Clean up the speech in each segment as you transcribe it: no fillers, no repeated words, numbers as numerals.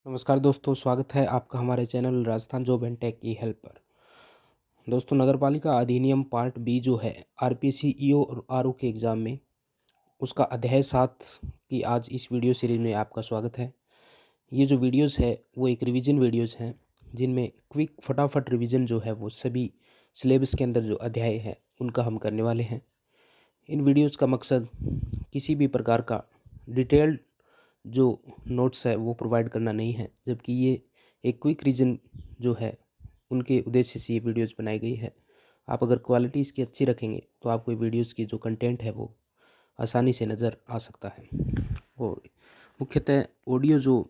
नमस्कार दोस्तों, स्वागत है आपका हमारे channel Rajasthan job and tech e help पर। दोस्तों, नगरपालिका अधिनियम पार्ट बी जो है आरपीसी ईओ और आरओ के एग्ज़ाम में उसका अध्याय 7 की आज इस वीडियो सीरीज में आपका स्वागत है। ये जो वीडियोस है वो एक रिवीजन वीडियोस हैं, जिनमें क्विक फटाफट रिवीजन जो है वो सभी सिलेबस के अंदर जो अध्याय है उनका हम करने वाले हैं। इन वीडियोस का मकसद किसी भी प्रकार का डिटेल्ड जो नोट्स है वो प्रोवाइड करना नहीं है, जबकि ये एक क्विक रीजन जो है उनके उद्देश्य से ये वीडियोस बनाई गई है। आप अगर क्वालिटी इसकी अच्छी रखेंगे तो आपको ये वीडियोस की जो कंटेंट है वो आसानी से नज़र आ सकता है। और मुख्यतः ऑडियो जो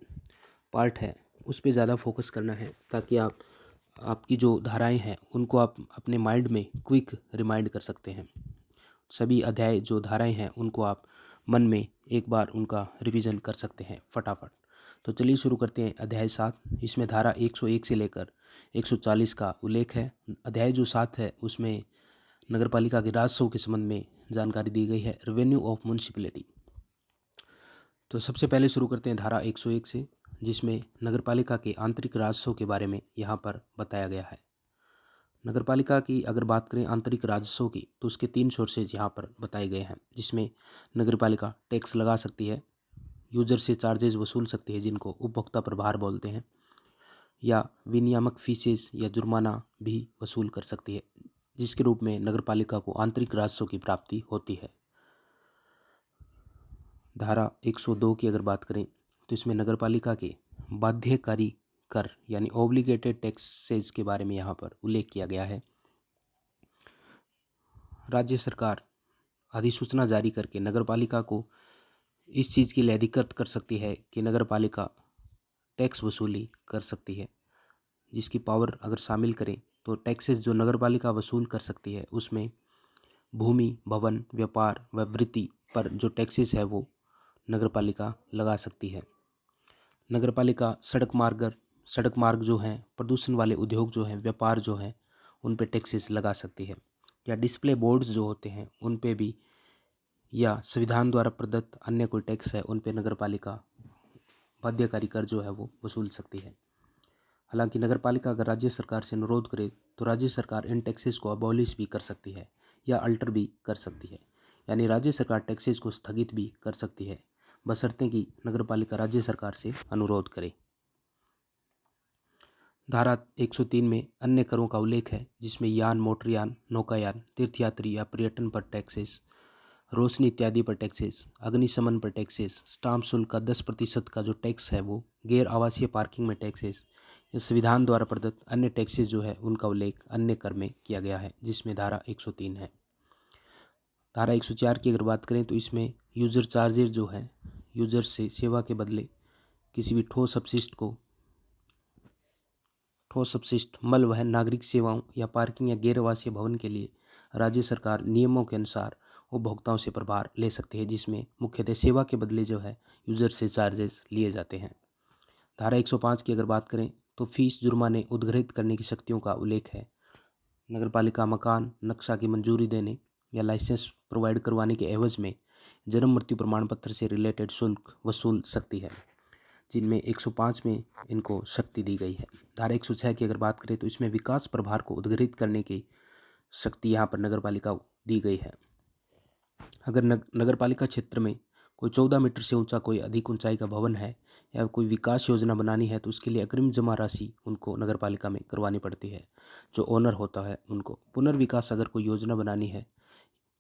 पार्ट है उस पे ज़्यादा फोकस करना है, ताकि आपकी जो धाराएं हैं उनको आप अपने माइंड में क्विक रिमाइंड कर सकते हैं। सभी अध्याय जो धाराएं हैं उनको आप मन में एक बार उनका रिवीजन कर सकते हैं फटाफट। तो चलिए शुरू करते हैं अध्याय 7। इसमें धारा 101 से लेकर 140 का उल्लेख है। अध्याय जो 7 है उसमें नगरपालिका के राजस्व के संबंध में जानकारी दी गई है, रेवेन्यू ऑफ म्यूनिसिपैलिटी। तो सबसे पहले शुरू करते हैं धारा 101 से, जिसमें नगरपालिका के आंतरिक राजस्व के बारे में यहाँ पर बताया गया है। नगरपालिका की अगर बात करें आंतरिक राजस्व की, तो उसके 3 सोर्सेज यहाँ पर बताए गए हैं, जिसमें नगरपालिका टैक्स लगा सकती है, यूजर से चार्जेस वसूल सकती है जिनको उपभोक्ता प्रभार बोलते हैं, या विनियामक फीसेस या जुर्माना भी वसूल कर सकती है, जिसके रूप में नगरपालिका को आंतरिक राजस्व की प्राप्ति होती है। धारा 102 की अगर बात करें तो इसमें नगरपालिका के बाध्यकारी कर यानी ऑब्लिगेटेड टैक्सेस के बारे में यहाँ पर उल्लेख किया गया है। राज्य सरकार अधिसूचना जारी करके नगरपालिका को इस चीज़ के लिए अधिकृत कर सकती है कि नगरपालिका टैक्स वसूली कर सकती है, जिसकी पावर अगर शामिल करें तो टैक्सेस जो नगरपालिका वसूल कर सकती है उसमें भूमि, भवन, व्यापार व वृत्ति पर जो टैक्सेस है वो नगरपालिका लगा सकती है। नगरपालिका सड़क मार्ग जो हैं, प्रदूषण वाले उद्योग जो हैं, व्यापार जो हैं, उन पे टैक्सेस लगा सकती है, या डिस्प्ले बोर्ड्स जो होते हैं उन पे भी, या संविधान द्वारा प्रदत्त अन्य कोई टैक्स है उन पे नगरपालिका बाध्यकारी कर जो है वो वसूल सकती है। हालांकि नगरपालिका अगर राज्य सरकार से अनुरोध करे तो राज्य सरकार इन टैक्सेस को अबॉलिश भी कर सकती है या अल्टर भी कर सकती है, यानी राज्य सरकार टैक्सेस को स्थगित भी कर सकती है, बशर्ते कि नगरपालिका राज्य सरकार से अनुरोध करे। धारा 103 में अन्य करों का उल्लेख है, जिसमें यान, मोटरयान, नौकायान, तीर्थयात्री या पर्यटन पर टैक्सेस, रोशनी इत्यादि पर टैक्सेस, अग्निशमन पर टैक्सेस, स्टाम्प शुल्क का 10% का जो टैक्स है वो, गैर आवासीय पार्किंग में टैक्सेस, या संविधान द्वारा प्रदत्त अन्य टैक्सेस जो है उनका उल्लेख अन्य कर में किया गया है, जिसमें धारा 103 है। धारा 104 की अगर बात करें तो इसमें यूजर चार्जेज जो है, यूजर से सेवा के बदले किसी भी ठोस अपशिष्ट, मल वहन, नागरिक सेवाओं या पार्किंग या गैर आवासीय भवन के लिए राज्य सरकार नियमों के अनुसार उपभोक्ताओं से प्रभार ले सकती है, जिसमें मुख्यतः सेवा के बदले जो है यूजर से चार्जेस लिए जाते हैं। धारा 105 की अगर बात करें तो फीस, जुर्माने, उद्घृत करने की शक्तियों का उल्लेख है। नगरपालिका मकान नक्शा की मंजूरी देने या लाइसेंस प्रोवाइड करवाने के एवज में जन्म मृत्यु प्रमाण पत्र से रिलेटेड शुल्क वसूल सकती है, जिनमें 105 में इनको शक्ति दी गई है। धारा 106 की अगर बात करें तो इसमें विकास प्रभार को उद्घृत करने की शक्ति यहाँ पर नगरपालिका को दी गई है। अगर नगरपालिका क्षेत्र में कोई 14 मीटर से ऊंचा कोई अधिक ऊंचाई का भवन है या कोई विकास योजना बनानी है तो उसके लिए अग्रिम जमा राशि उनको नगरपालिका में करवानी पड़ती है, जो ओनर होता है उनको। पुनर्विकास अगर कोई योजना बनानी है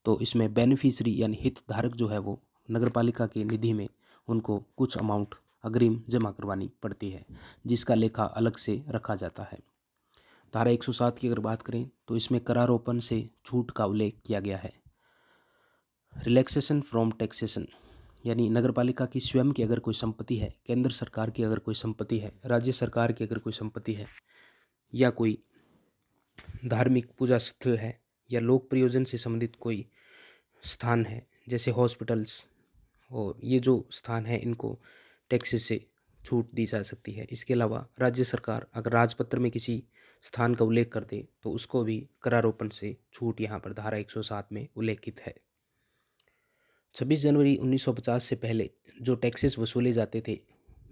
तो इसमें बेनिफिशरी यानी हितधारक जो है वो नगरपालिका की निधि में उनको कुछ अमाउंट अग्रिम जमा करवानी पड़ती है, जिसका लेखा अलग से रखा जाता है। धारा 107 की अगर बात करें तो इसमें करारोपण से छूट का उल्लेख किया गया है। रिलैक्सेशन फ्रॉम टैक्सेशन, यानी नगरपालिका की स्वयं की अगर कोई संपत्ति है, केंद्र सरकार की अगर कोई संपत्ति है, राज्य सरकार की अगर कोई संपत्ति है, या कोई धार्मिक पूजा स्थल है, या लोक प्रयोजन से संबंधित कोई स्थान है जैसे हॉस्पिटल्स, और ये जो स्थान है इनको टैक्सेस से छूट दी जा सकती है। इसके अलावा राज्य सरकार अगर राजपत्र में किसी स्थान का उल्लेख कर दे तो उसको भी करारोपण से छूट यहाँ पर धारा 107 में उल्लेखित है। 26 जनवरी 1950 से पहले जो टैक्सेस वसूले जाते थे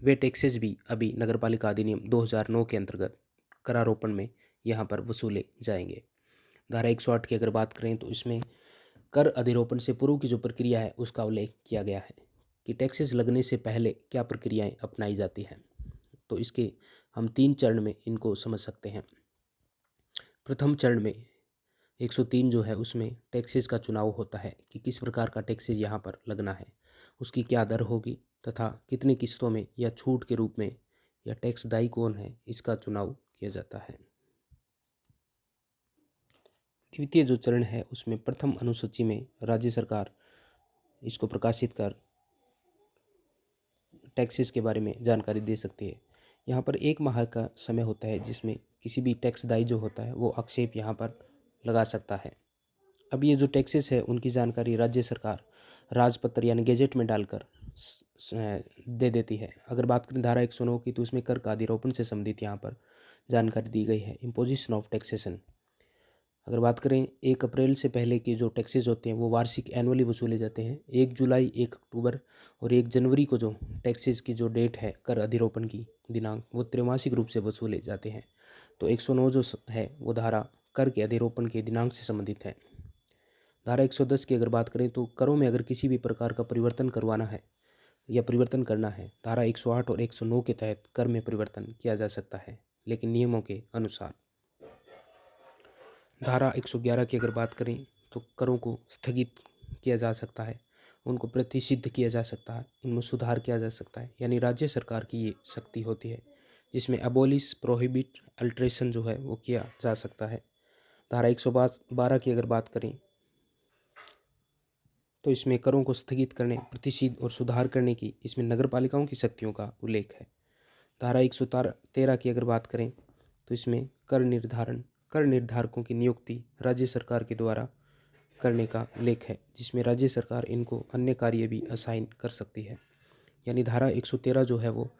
वे टैक्सेस भी अभी नगरपालिका अधिनियम 2009 के अंतर्गत करारोपण में यहाँ पर वसूले जाएंगे। धारा 108 की अगर बात करें तो इसमें कर अधिरोपण से पूर्व की जो प्रक्रिया है उसका उल्लेख किया गया है कि टैक्सेस लगने से पहले क्या प्रक्रियाएं अपनाई जाती हैं। तो इसके हम 3 चरण में इनको समझ सकते हैं। प्रथम चरण में 103 जो है उसमें टैक्सेस का चुनाव होता है कि किस प्रकार का टैक्सेस यहाँ पर लगना है, उसकी क्या दर होगी तथा कितनी किस्तों में या छूट के रूप में या टैक्स दायी कौन है, इसका चुनाव किया जाता है। द्वितीय जो चरण है उसमें प्रथम अनुसूची में राज्य सरकार इसको प्रकाशित कर टैक्सेस के बारे में जानकारी दे सकती है। यहाँ पर 1 माह का समय होता है जिसमें किसी भी टैक्स दायी जो होता है वो आक्षेप यहाँ पर लगा सकता है। अब ये जो टैक्सेस है उनकी जानकारी राज्य सरकार राजपत्र यानी गेजेट में डालकर दे देती है। अगर बात करें धारा 109 की तो उसमें कर का अधिरोपण से संबंधित यहाँ पर जानकारी दी गई है, इम्पोजिशन ऑफ टैक्सेशन। अगर बात करें 1 अप्रैल से पहले के जो टैक्सेस होते हैं वो वार्षिक एनुअली वसूले जाते हैं। 1 जुलाई, 1 अक्टूबर और 1 जनवरी को जो टैक्सेस की जो डेट है कर अधिरोपण की दिनांक, वो त्रैमासिक रूप से वसूले जाते हैं। तो 109 जो है वो धारा कर के अधिरोपण के दिनांक से संबंधित है। धारा 110 की अगर बात करें तो करों में अगर किसी भी प्रकार का परिवर्तन करवाना है या परिवर्तन करना है, धारा 108 और 109 के तहत कर में परिवर्तन किया जा सकता है, लेकिन नियमों के अनुसार। धारा 111 की अगर बात करें तो करों को स्थगित किया जा सकता है, उनको प्रतिषिद्ध किया जा सकता है, उनमें सुधार किया जा सकता है, यानी राज्य सरकार की ये शक्ति होती है जिसमें अबोलिश, प्रोहिबिट, अल्ट्रेशन जो है वो किया जा सकता है। धारा 112 की अगर बात करें तो इसमें करों को स्थगित करने, प्रतिषिद्ध और सुधार करने की इसमें नगरपालिकाओं की शक्तियों का उल्लेख है। धारा 113 की अगर बात करें तो इसमें कर निर्धारकों की नियुक्ति राज्य सरकार के द्वारा करने का उल्लेख है, जिसमें राज्य सरकार इनको अन्य कार्य भी असाइन कर सकती है। यानी धारा 113 जो है वो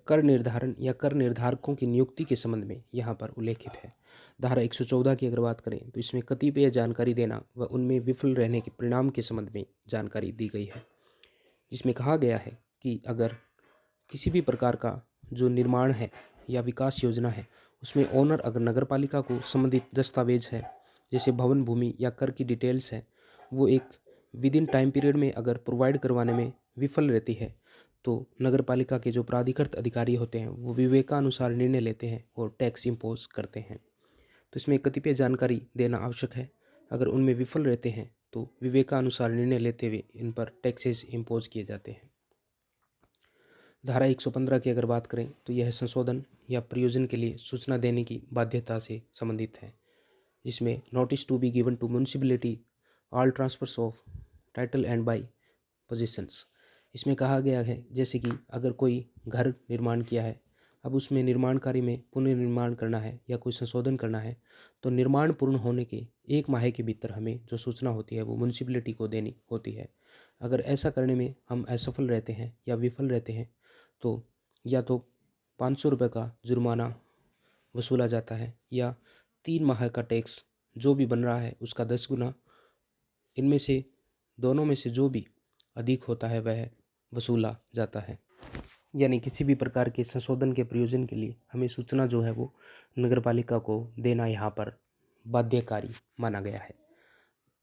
कर निर्धारण या कर निर्धारकों की नियुक्ति के संबंध में यहाँ पर उल्लेखित है। धारा 114 की अगर बात करें तो इसमें कतिपय जानकारी देना व उनमें विफल रहने के परिणाम के संबंध में जानकारी दी गई है, जिसमें कहा गया है कि अगर किसी भी प्रकार का जो निर्माण है या विकास योजना है उसमें ओनर अगर नगरपालिका को संबंधित दस्तावेज है, जैसे भवन, भूमि या कर की डिटेल्स है, वो एक विद इन टाइम पीरियड में अगर प्रोवाइड करवाने में विफल रहती है तो नगरपालिका के जो प्राधिकृत अधिकारी होते हैं वो विवेकानुसार निर्णय लेते हैं और टैक्स इम्पोज करते हैं। तो इसमें कतिपय जानकारी देना आवश्यक है। अगर उनमें विफल रहते हैं तो विवेकानुसार निर्णय लेते हुए इन पर टैक्सेस इम्पोज किए जाते हैं। धारा 115 की अगर बात करें तो यह संशोधन या प्रयोजन के लिए सूचना देने की बाध्यता से संबंधित है, जिसमें notice to be given to municipality all transfers of title and by positions. इसमें कहा गया है जैसे कि अगर कोई घर निर्माण किया है, अब उसमें निर्माण कार्य में पुनर्निर्माण करना है या कोई संशोधन करना है तो निर्माण पूर्ण होने के 1 माह के भीतर हमें जो सूचना होती है वो म्यूनिसिपैलिटी को देनी होती है। अगर ऐसा करने में हम असफल रहते हैं या विफल रहते हैं तो या तो 500 रुपये का जुर्माना वसूला जाता है या 3 माह का टैक्स जो भी बन रहा है उसका 10 गुना, इनमें से दोनों में से जो भी अधिक होता है वह वसूला जाता है। यानी किसी भी प्रकार के संशोधन के प्रयोजन के लिए हमें सूचना जो है वो नगरपालिका को देना यहाँ पर बाध्यकारी माना गया है।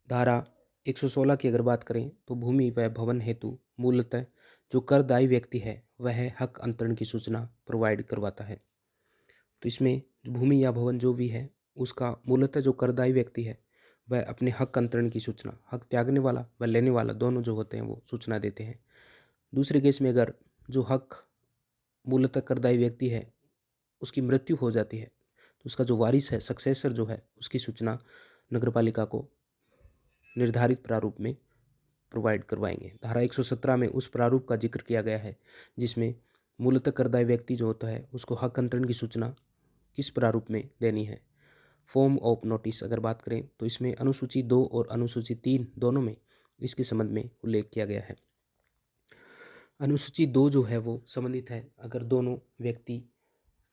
धारा 116 की अगर बात करें तो भूमि व भवन हेतु मूलतः जो करदायी व्यक्ति है वह हक अंतरण की सूचना प्रोवाइड करवाता है। तो इसमें भूमि या भवन जो भी है उसका मूलतः जो करदायी व्यक्ति है वह अपने हक अंतरण की सूचना, हक त्यागने वाला व लेने वाला दोनों जो होते हैं वो सूचना देते हैं। दूसरे केस में अगर जो हक मूलतः करदायी व्यक्ति है उसकी मृत्यु हो जाती है तो उसका जो वारिस है, सक्सेसर जो है, उसकी सूचना नगरपालिका को निर्धारित प्रारूप में प्रोवाइड करवाएंगे। धारा 117 में उस प्रारूप का जिक्र किया गया है जिसमें मूलतः करदायी व्यक्ति जो होता है उसको हक अंतरण की सूचना किस प्रारूप में देनी है। फॉर्म ऑफ नोटिस अगर बात करें तो इसमें अनुसूची 2 और अनुसूची 3 दोनों में इसके संबंध में उल्लेख किया गया है। अनुसूची 2 जो है वो संबंधित है अगर दोनों व्यक्ति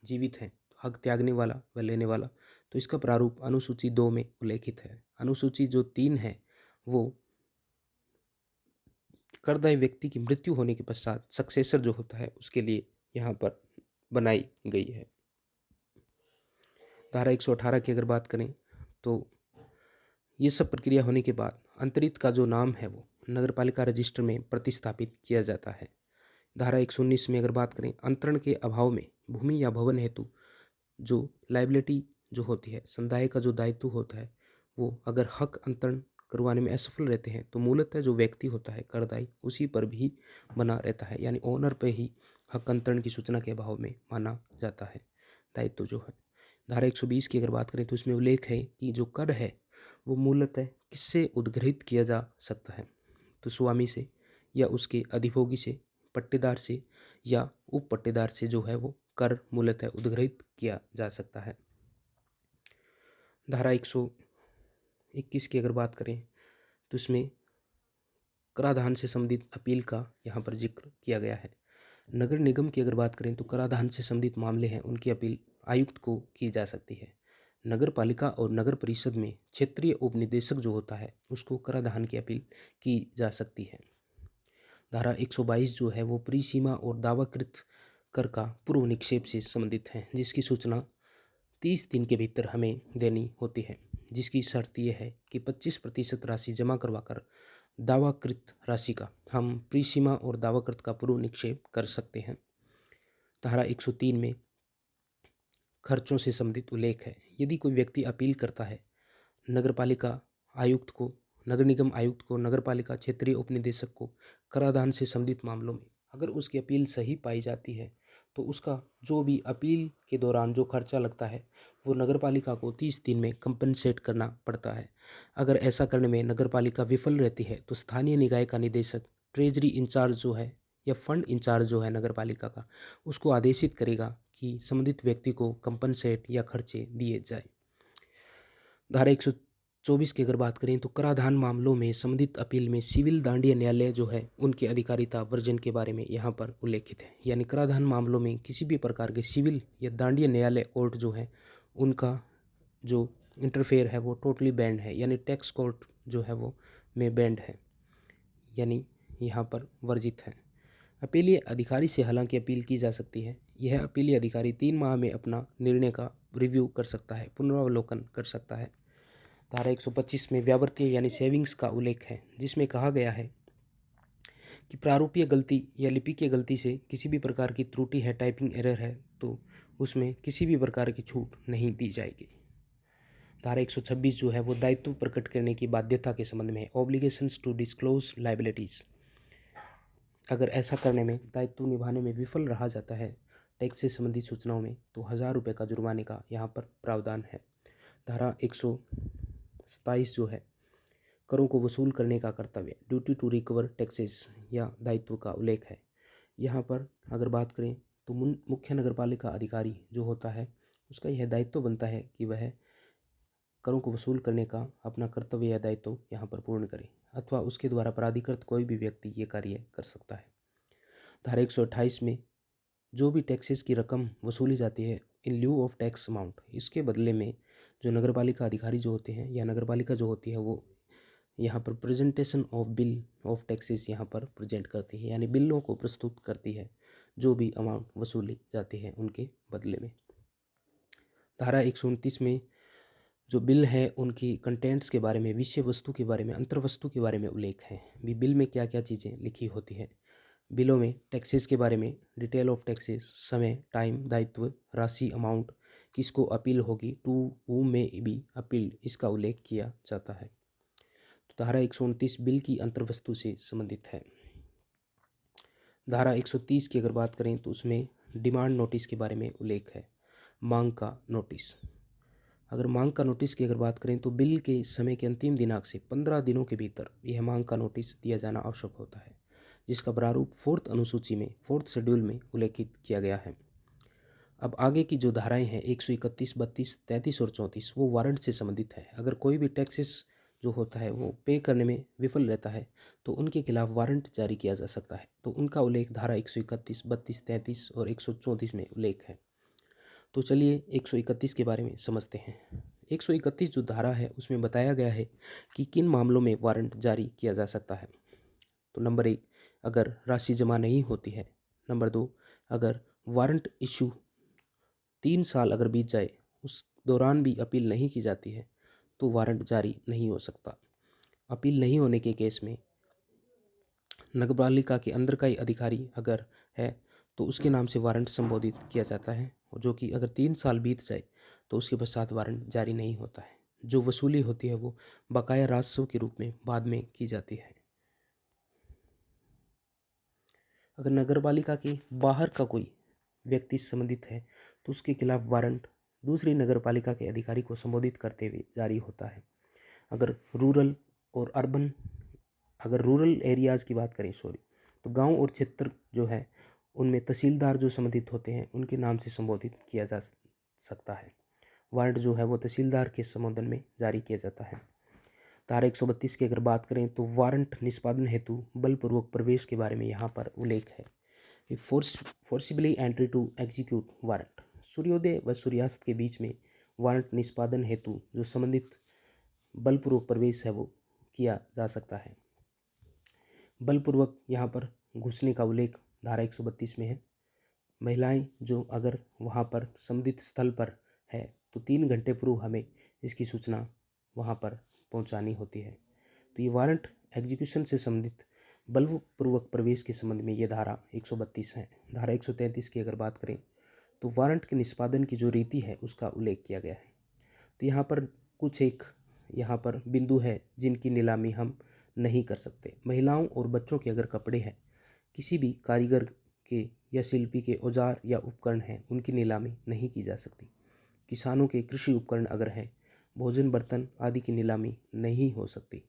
जीवित हैं, हक त्यागने वाला व लेने वाला, तो इसका प्रारूप अनुसूची 2 में उल्लेखित है। अनुसूची जो 3 है वो करदायी व्यक्ति की मृत्यु होने के पश्चात सक्सेसर जो होता है उसके लिए यहाँ पर बनाई गई है। धारा 118 की अगर बात करें तो ये सब प्रक्रिया होने के बाद अंतरित का जो नाम है वो नगरपालिका रजिस्टर में प्रतिस्थापित किया जाता है। धारा 119 में अगर बात करें, अंतरण के अभाव में भूमि या भवन हेतु जो लायबिलिटी जो होती है, संदाय का जो दायित्व होता है, वो अगर हक अंतरण करवाने में असफल रहते हैं तो मूलतः जो व्यक्ति होता है करदायी उसी पर भी बना रहता है, यानी ओनर पे ही हक अंतरण की सूचना के अभाव में माना जाता है दायित्व जो है। धारा 120 की अगर बात करें तो इसमें उल्लेख है कि जो कर है वो मूलतः किससे उद्घृत किया जा सकता है, तो स्वामी से या उसके अधिभोगी से, पट्टेदार से या उप पट्टेदार से जो है वो कर मूलतः उद्घृत किया जा सकता है। धारा 121 की अगर बात करें तो इसमें कराधान से संबंधित अपील का यहाँ पर जिक्र किया गया है। नगर निगम की अगर बात करें तो कराधान से संबंधित मामले हैं उनकी अपील आयुक्त को की जा सकती है। नगर पालिका और नगर परिषद में क्षेत्रीय उप निदेशक जो होता है उसको कराधान की अपील की जा सकती है। धारा 122 जो है वो परिसीमा और दावाकृत कर का पूर्व निक्षेप से संबंधित है, जिसकी सूचना 30 दिन के भीतर हमें देनी होती है, जिसकी शर्त यह है कि 25% राशि जमा करवाकर दावाकृत राशि का हम परिसीमा और दावाकृत का पूर्व निक्षेप कर सकते हैं। धारा 103 में खर्चों से संबंधित उल्लेख है। यदि कोई व्यक्ति अपील करता है नगरपालिका आयुक्त को, नगर निगम आयुक्त को, नगरपालिका क्षेत्रीय उपनिदेशक को कराधान से संबंधित मामलों में अगर उसकी अपील सही पाई जाती है तो उसका जो भी अपील के दौरान जो खर्चा लगता है वो नगरपालिका को 30 दिन में कंपनसेट करना पड़ता है। अगर ऐसा करने में नगरपालिका विफल रहती है तो स्थानीय निकाय का निदेशक ट्रेजरी इंचार्ज जो है या फंड इंचार्ज जो है नगरपालिका का, उसको आदेशित करेगा कि संबंधित व्यक्ति को कंपनसेट या खर्चे दिए जाए। धारा 124 की अगर बात करें तो कराधान मामलों में संबंधित अपील में सिविल दांडीय न्यायालय जो है उनके अधिकारिता वर्जन के बारे में यहाँ पर उल्लेखित है। यानी कराधान मामलों में किसी भी प्रकार के सिविल या दांडीय न्यायालय कोर्ट जो है उनका जो इंटरफेयर है वो टोटली बैंड है, यानी टैक्स कोर्ट जो है वो में बैंड है, यानी यहाँ पर वर्जित है। अपीलीय अधिकारी से हालांकि अपील की जा सकती है। यह अपीलीय अधिकारी 3 माह में अपना निर्णय का रिव्यू कर सकता है, पुनरावलोकन कर सकता है। धारा 125 में व्यावर्तीय यानी सेविंग्स का उल्लेख है, जिसमें कहा गया है कि प्रारूपीय गलती या लिपिकीय गलती से किसी भी प्रकार की त्रुटि है, टाइपिंग एरर है, तो उसमें किसी भी प्रकार की छूट नहीं दी जाएगी। धारा 126 जो है वो दायित्व प्रकट करने की बाध्यता के संबंध में, ऑब्लिगेशंस टू डिस्क्लोज लायबिलिटीज। अगर ऐसा करने में, दायित्व निभाने में विफल रहा जाता है टैक्स से संबंधित सूचनाओं में, तो 1000 रुपये का जुर्माने का यहाँ पर प्रावधान है। धारा 127 जो है करों को वसूल करने का कर्तव्य, ड्यूटी टू रिकवर टैक्सेस या दायित्व का उल्लेख है। यहाँ पर अगर बात करें तो मुख्य नगरपालिका अधिकारी जो होता है उसका यह दायित्व बनता है कि वह करों को वसूल करने का अपना कर्तव्य या दायित्व यहाँ पर पूर्ण करे, अथवा उसके द्वारा प्राधिकृत कोई भी व्यक्ति ये कार्य कर सकता है। धारा 128 में जो भी टैक्सेस की रकम वसूली जाती है इन ल्यू ऑफ टैक्स अमाउंट, इसके बदले में जो नगरपालिका अधिकारी जो होते हैं या नगरपालिका जो होती है वो यहाँ पर presentation of bill of taxes यहाँ पर प्रेजेंट करती है, यानी बिलों को प्रस्तुत करती है जो भी अमाउंट वसूली जाती है उनके बदले में। धारा 129 में जो बिल है उनकी कंटेंट्स के बारे में, विषय वस्तु के बारे में, अंतर्वस्तु के बारे में उल्लेख है। भी बिल में क्या क्या चीज़ें लिखी होती है। बिलों में टैक्सेस के बारे में, डिटेल ऑफ टैक्सेस, समय, टाइम, दायित्व, राशि, अमाउंट, किसको अपील होगी, टू हूम में बी अपील, इसका उल्लेख किया जाता है। तो धारा 129 बिल की अंतर्वस्तु से संबंधित है। धारा 130 की अगर बात करें तो उसमें डिमांड नोटिस के बारे में उल्लेख है। मांग का नोटिस, अगर मांग का नोटिस की अगर बात करें तो बिल के समय के अंतिम दिनांक से 15 दिनों के भीतर यह मांग का नोटिस दिया जाना आवश्यक होता है, जिसका प्रारूप 4th अनुसूची में 4th शेड्यूल में उल्लेखित किया गया है। अब आगे की जो धाराएं हैं 131, 32, 33 और 34 वो वारंट से संबंधित है। अगर कोई भी टैक्सेस जो होता है वो पे करने में विफल रहता है तो उनके खिलाफ वारंट जारी किया जा सकता है, तो उनका उल्लेख धारा 131, 32, 33 और 134 में उल्लेख है। तो चलिए 131 के बारे में समझते हैं। 131 जो धारा है उसमें बताया गया है कि किन मामलों में वारंट जारी किया जा सकता है। तो नंबर 1, अगर राशि जमा नहीं होती है। नंबर 2, अगर वारंट इशू 3 साल अगर बीत जाए, उस दौरान भी अपील नहीं की जाती है, तो वारंट जारी नहीं हो सकता। अपील नहीं होने के केस में नगरपालिका के अंदर का ही अधिकारी अगर है, तो उसके नाम से वारंट संबोधित किया जाता है, और जो कि अगर 3 साल बीत जाए तो उसके पश्चात वारंट जारी नहीं होता है। जो वसूली होती है वो बकाया राजस्व के रूप में बाद में की जाती है। अगर नगरपालिका के बाहर का कोई व्यक्ति संबंधित है, तो उसके खिलाफ वारंट दूसरी नगरपालिका के अधिकारी को संबोधित करते हुए जारी होता है। अगर रूरल और अर्बन अगर रूरल एरियाज़ की बात करें, तो गांव और क्षेत्र जो है उनमें तहसीलदार जो संबंधित होते हैं उनके नाम से संबोधित किया जा सकता है। वारंट जो है वो तहसीलदार के संबोधन में जारी किया जाता है। धारा 132 की अगर बात करें तो वारंट निष्पादन हेतु बलपूर्वक प्रवेश के बारे में यहाँ पर उल्लेख है। Forcibly entry to execute warrant, सूर्योदय व सूर्यास्त के बीच में वारंट निष्पादन हेतु जो संबंधित बलपूर्वक प्रवेश है वो किया जा सकता है। बलपूर्वक यहाँ पर घुसने का उल्लेख धारा 132 में है। महिलाएं जो अगर वहाँ पर संबंधित स्थल पर है तो 3 घंटे पूर्व हमें इसकी सूचना वहाँ पर पहुँचानी होती है। तो ये वारंट एग्जीक्यूशन से संबंधित बलपूर्वक प्रवेश के संबंध में ये धारा 132 है। धारा 133 की अगर बात करें तो वारंट के निष्पादन की जो रीति है उसका उल्लेख किया गया है। तो यहाँ पर कुछ यहाँ पर बिंदु है जिनकी नीलामी हम नहीं कर सकते। महिलाओं और बच्चों के अगर कपड़े हैं, किसी भी कारीगर के या शिल्पी के औजार या उपकरण हैं, उनकी नीलामी नहीं की जा सकती। किसानों के कृषि उपकरण अगर हैं, भोजन बर्तन आदि की नीलामी नहीं हो सकती।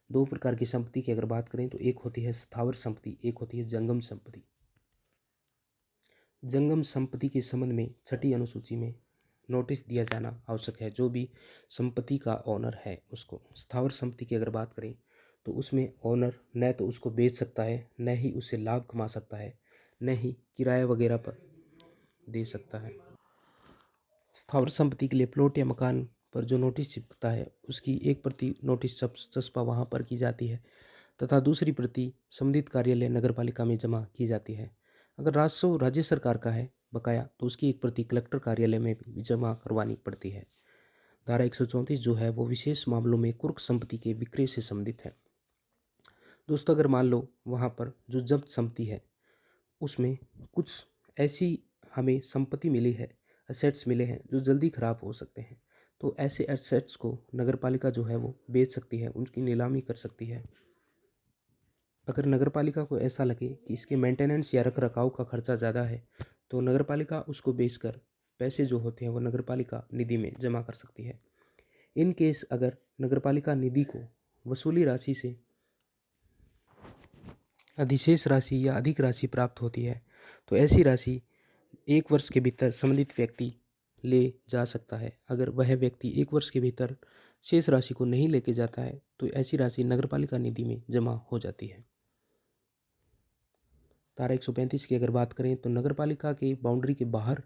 2 प्रकार की संपत्ति की अगर बात करें तो एक होती है स्थावर संपत्ति, एक होती है जंगम संपत्ति। जंगम संपत्ति के संबंध में 6ठी अनुसूची में नोटिस दिया जाना आवश्यक है, जो भी संपत्ति का ओनर है उसको। स्थावर संपत्ति की अगर बात करें तो उसमें ओनर न तो उसको बेच सकता है, न ही उससे लाभ कमा सकता है, न ही किराया वगैरह पर दे सकता है। स्थावर संपत्ति के लिए प्लॉट या मकान पर जो नोटिस चिपकता है उसकी एक प्रति नोटिस चस्पा वहाँ पर की जाती है तथा दूसरी प्रति संबंधित कार्यालय नगरपालिका में जमा की जाती है। अगर राजस्व राज्य सरकार का है बकाया, तो उसकी एक प्रति कलेक्टर कार्यालय में भी जमा करवानी पड़ती है। धारा 134 जो है वो विशेष मामलों में कुर्क संपत्ति के विक्रय से संबंधित है। दोस्तों, अगर मान लो वहाँ पर जो जब्त संपत्ति है उसमें कुछ ऐसी हमें संपत्ति मिली है, एसेट्स मिले हैं जो जल्दी ख़राब हो सकते हैं, तो ऐसे एसेट्स को नगरपालिका जो है वो बेच सकती है, उनकी नीलामी कर सकती है। अगर नगरपालिका को ऐसा लगे कि इसके मेंटेनेंस या रखरखाव का खर्चा ज़्यादा है, तो नगरपालिका उसको बेचकर पैसे जो होते हैं वो नगरपालिका निधि में जमा कर सकती है। इन केस अगर नगरपालिका निधि को वसूली राशि से अधिशेष राशि या अधिक राशि प्राप्त होती है, तो ऐसी राशि 1 वर्ष के भीतर संबंधित व्यक्ति ले जा सकता है। अगर वह व्यक्ति 1 वर्ष के भीतर शेष राशि को नहीं लेके जाता है, तो ऐसी राशि नगरपालिका निधि में जमा हो जाती है। धारा 135 की अगर बात करें तो नगरपालिका के बाउंड्री के बाहर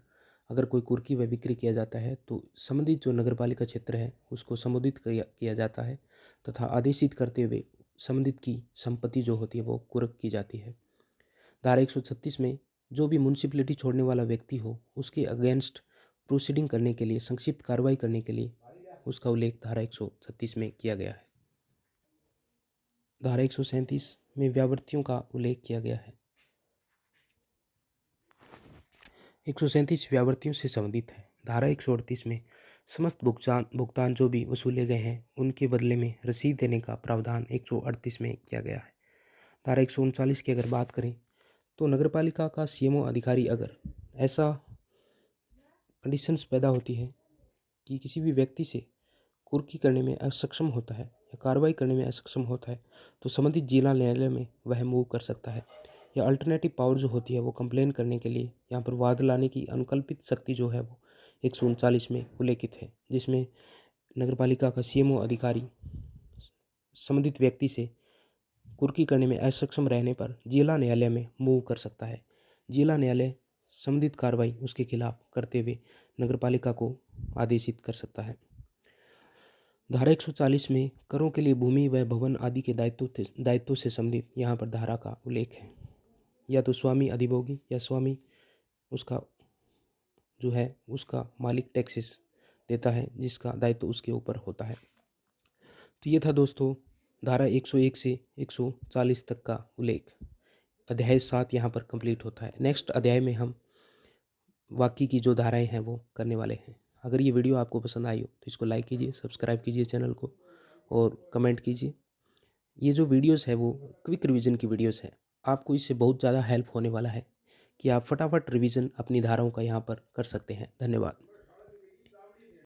अगर कोई कुर्की व विक्री किया जाता है, तो संबंधित जो नगरपालिका क्षेत्र है उसको संबोधित किया जाता है तथा आदेशित करते हुए संबंधित की संपत्ति जो होती है वो कुर्क की जाती है। धारा 136 में जो भी म्यूनसिपलिटी छोड़ने वाला व्यक्ति हो उसके अगेंस्ट प्रोसीडिंग करने के लिए, संक्षिप्त कार्रवाई करने के लिए उसका उल्लेख धारा 136 में किया गया है। धारा 137 में व्यावर्तियों का उल्लेख किया गया है। 137 व्यावर्तियों से संबंधित है। धारा 138 में समस्त भुगतान जो भी वसूले गए हैं उनके बदले में रसीद देने का प्रावधान 138 में किया गया है। धारा 139 की अगर बात करें तो नगरपालिका का सीएमओ अधिकारी अगर ऐसा कंडीशंस पैदा होती है कि किसी भी व्यक्ति से कुर्की करने में असक्षम होता है या कार्रवाई करने में असक्षम होता है, तो संबंधित जिला न्यायालय में वह मूव कर सकता है। या अल्टरनेटिव पावर जो होती है वो कंप्लेन करने के लिए यहाँ पर वाद लाने की अनुकल्पित शक्ति जो है वो 139 में उल्लेखित है, जिसमें नगरपालिका का सीएमओ अधिकारी संबंधित व्यक्ति से कुर्की करने में असक्षम रहने पर जिला न्यायालय में मूव कर सकता है। जिला न्यायालय संबंधित कार्रवाई उसके खिलाफ करते हुए नगरपालिका को आदेशित कर सकता है। धारा 140 में करों के लिए भूमि व भवन आदि के दायित्वों से संबंधित यहाँ पर धारा का उल्लेख है। या तो स्वामी अधिभोगी या स्वामी उसका जो है उसका मालिक टैक्सेस देता है, जिसका दायित्व उसके ऊपर होता है। तो ये था दोस्तों धारा 101 से 140 तक का उल्लेख। अध्याय 7 यहाँ पर कंप्लीट होता है। नेक्स्ट अध्याय में हम बाकी की जो धाराएं हैं वो करने वाले हैं। अगर ये वीडियो आपको पसंद आई हो तो इसको लाइक कीजिए, सब्सक्राइब कीजिए चैनल को और कमेंट कीजिए। ये जो वीडियोस है वो क्विक रिवीजन की वीडियोस है। आपको इससे बहुत ज़्यादा हेल्प होने वाला है कि आप फटाफट रिवीजन अपनी धाराओं का यहाँ पर कर सकते हैं। धन्यवाद।